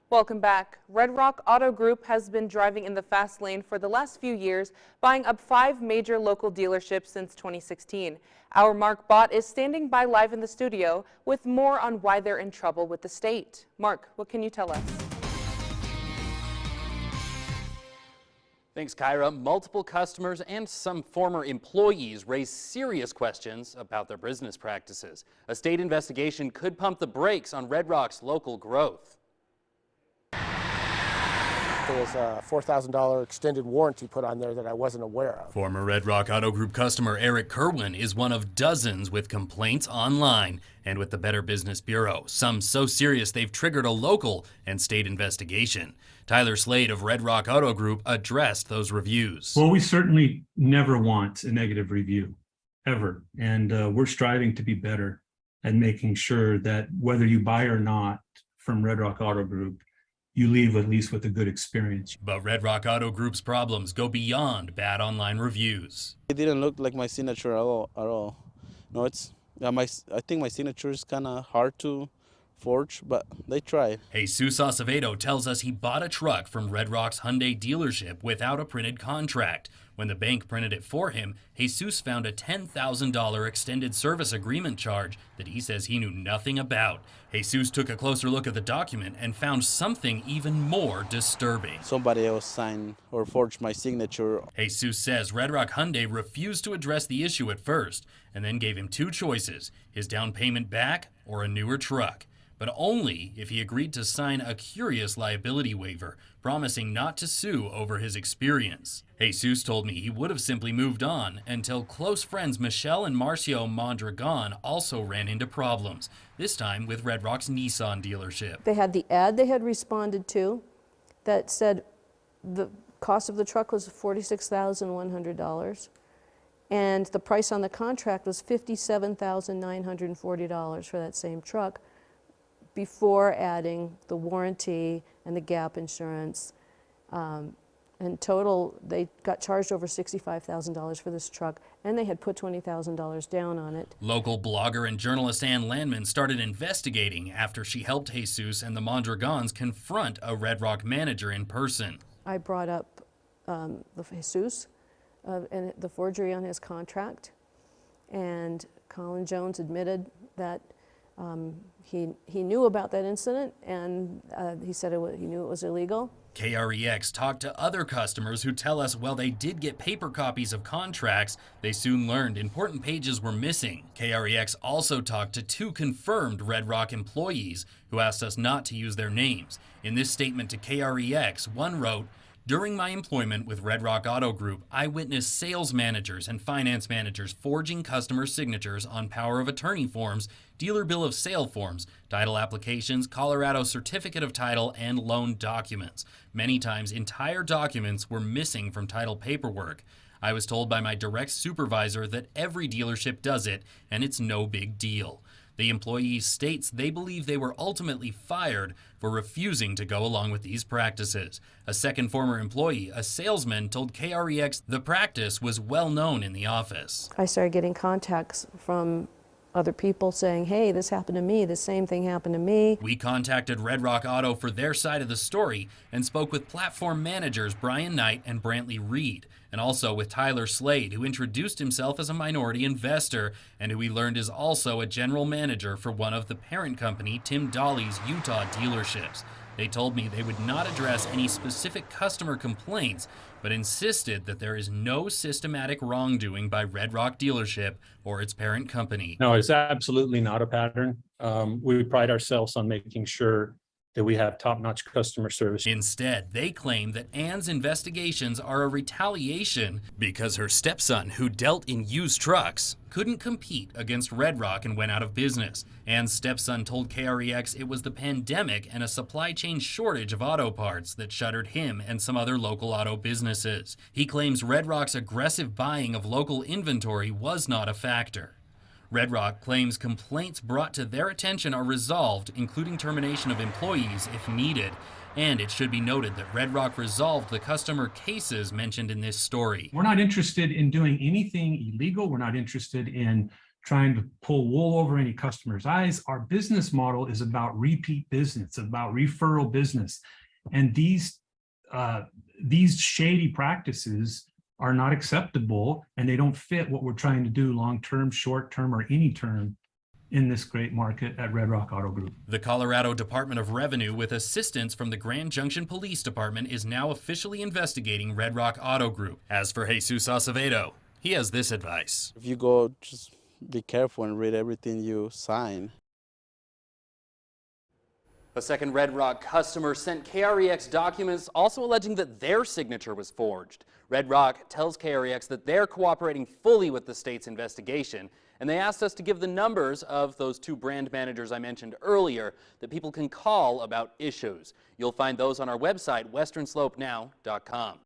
Welcome back. Red Rock Auto Group has been driving in the fast lane for the last few years, buying up 5 major local dealerships since 2016. Our Mark Bott is standing by live in the studio with more on why they're in trouble with the state. Mark, what can you tell us? Thanks, Kyra. Multiple customers and some former employees raised serious questions about their business practices. A state investigation could pump the brakes on Red Rock's local growth. There was a $4,000 extended warranty put on there that I wasn't aware of. Former Red Rock Auto Group customer Eric Kerwin is one of dozens with complaints online and with the Better Business Bureau, some so serious they've triggered a local and state investigation. Tyler Slade of Red Rock Auto Group addressed those reviews. Well, we certainly never want a negative review, ever. And we're striving to be better at making sure that whether you buy or not from Red Rock Auto Group, you leave at least with a good experience. But Red Rock Auto Group's problems go beyond bad online reviews. It didn't look like my signature at all. No, it's I think my signature is kind of hard to forge, but they tried. Jesus Acevedo tells us he bought a truck from Red Rock's Hyundai dealership without a printed contract. When the bank printed it for him, Jesus found a $10,000 extended service agreement charge that he says he knew nothing about. Jesus took a closer look at the document and found something even more disturbing. Somebody else signed or forged my signature. Jesus says Red Rock Hyundai refused to address the issue at first and then gave him 2 choices, his down payment back or a newer truck. But only if he agreed to sign a curious liability waiver, promising not to sue over his experience. Jesus told me he would have simply moved on until close friends Michelle and Marcio Mondragon also ran into problems, this time with Red Rock's Nissan dealership. They had the ad they had responded to that said the cost of the truck was $46,100 and the price on the contract was $57,940 for that same truck, before adding the warranty and the gap insurance. In total, they got charged over $65,000 for this truck, and they had put $20,000 down on it. Local blogger and journalist Ann Landman started investigating after she helped Jesus and the Mondragons confront a Red Rock manager in person. I brought up the Jesus and the forgery on his contract, and Colin Jones admitted that he knew about that incident, and he said he knew it was illegal. KREX talked to other customers who tell us while they did get paper copies of contracts, they soon learned important pages were missing. KREX also talked to 2 confirmed Red Rock employees who asked us not to use their names. In this statement to KREX, one wrote, "During my employment with Red Rock Auto Group, I witnessed sales managers and finance managers forging customer signatures on power of attorney forms, dealer bill of sale forms, title applications, Colorado certificate of title, and loan documents. Many times, entire documents were missing from title paperwork. I was told by my direct supervisor that every dealership does it, and it's no big deal." The employee states they believe they were ultimately fired for refusing to go along with these practices. A second former employee, a salesman, told KREX the practice was well known in the office. I started getting contacts from other people saying, hey, this happened to me, the same thing happened to me. We contacted Red Rock Auto for their side of the story and spoke with platform managers Brian Knight and Brantley Reed, and also with Tyler Slade, who introduced himself as a minority investor and who we learned is also a general manager for one of the parent company, Tim Dolly's Utah dealerships. They told me they would not address any specific customer complaints, but insisted that there is no systematic wrongdoing by Red Rock dealership or its parent company. No, it's absolutely not a pattern. We pride ourselves on making sure that we have top-notch customer service. Instead, they claim that Ann's investigations are a retaliation because her stepson, who dealt in used trucks, couldn't compete against Red Rock and went out of business. Ann's stepson told KREX it was the pandemic and a supply chain shortage of auto parts that shuttered him and some other local auto businesses. He claims Red Rock's aggressive buying of local inventory was not a factor. Red Rock claims complaints brought to their attention are resolved, including termination of employees if needed. And it should be noted that Red Rock resolved the customer cases mentioned in this story. We're not interested in doing anything illegal. We're not interested in trying to pull wool over any customer's eyes. Our business model is about repeat business, about referral business. And these shady practices are not acceptable, and they don't fit what we're trying to do long-term, short-term, or any term in this great market at Red Rock Auto Group. The Colorado Department of Revenue, with assistance from the Grand Junction Police Department, is now officially investigating Red Rock Auto Group. As for Jesus Acevedo, he has this advice. If you go, just be careful and read everything you sign. A second Red Rock customer sent KREX documents also alleging that their signature was forged. Red Rock tells KREX that they're cooperating fully with the state's investigation, and they asked us to give the numbers of those 2 brand managers I mentioned earlier that people can call about issues. You'll find those on our website, westernslopenow.com.